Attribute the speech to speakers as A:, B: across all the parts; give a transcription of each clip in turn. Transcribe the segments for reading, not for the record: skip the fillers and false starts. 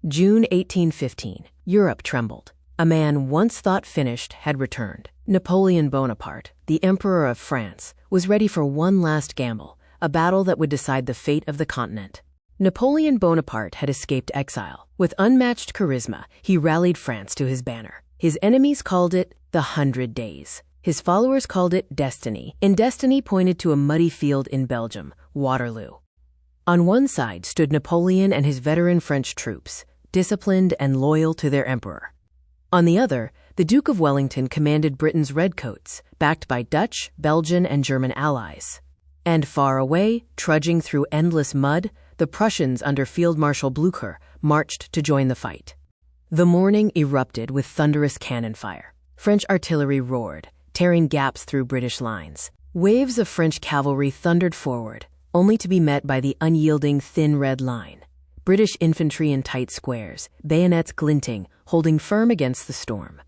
A: June 1815. Europe trembled. A man once thought finished had returned. Napoleon Bonaparte, the Emperor of France, was ready for one last gamble, a battle that would decide the fate of the continent. Napoleon Bonaparte had escaped exile. With unmatched charisma, he rallied France to his banner. His enemies called it the 100 Days. His followers called it destiny, and destiny pointed to a muddy field in Belgium, Waterloo. On one side stood Napoleon and his veteran French troops, disciplined and loyal to their emperor. On the other, the Duke of Wellington commanded Britain's redcoats, backed by Dutch, Belgian, and German allies. And far away, trudging through endless mud, the Prussians under Field Marshal Blücher marched to join the fight. The morning erupted with thunderous cannon fire. French artillery roared, tearing gaps through British lines. Waves of French cavalry thundered forward, only to be met by the unyielding thin red line. British infantry in tight squares, bayonets glinting, holding firm against the storm.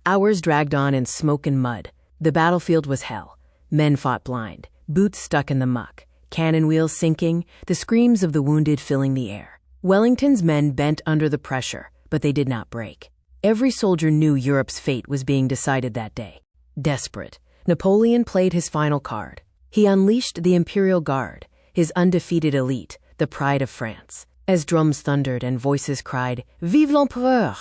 A: Hours dragged on in smoke and mud. The battlefield was hell. Men fought blind, boots stuck in the muck, cannon wheels sinking, the screams of the wounded filling the air. Wellington's men bent under the pressure, but they did not break. Every soldier knew Europe's fate was being decided that day. Desperate, Napoleon played his final card. He unleashed the Imperial Guard, his undefeated elite, the pride of France. As drums thundered and voices cried, "Vive l'Empereur!"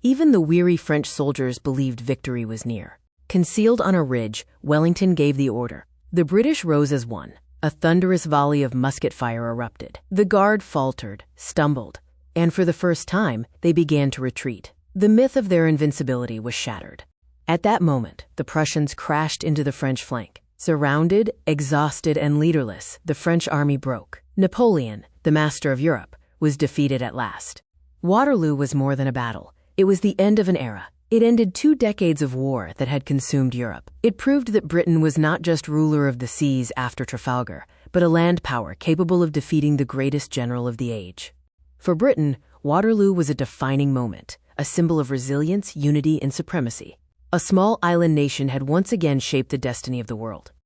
A: even the weary French soldiers believed victory was near. Concealed on a ridge, Wellington gave the order. The British rose as one. A thunderous volley of musket fire erupted. The Guard faltered, stumbled, and for the first time, they began to retreat. The myth of their invincibility was shattered. At that moment, the Prussians crashed into the French flank. Surrounded, exhausted, and leaderless, the French army broke. Napoleon, the master of Europe, was defeated at last. Waterloo was more than a battle. It was the end of an era. It ended 2 decades of war that had consumed Europe. It proved that Britain was not just ruler of the seas after Trafalgar, but a land power capable of defeating the greatest general of the age. For Britain, Waterloo was a defining moment, a symbol of resilience, unity, and supremacy. A small island nation had once again shaped the destiny of the world.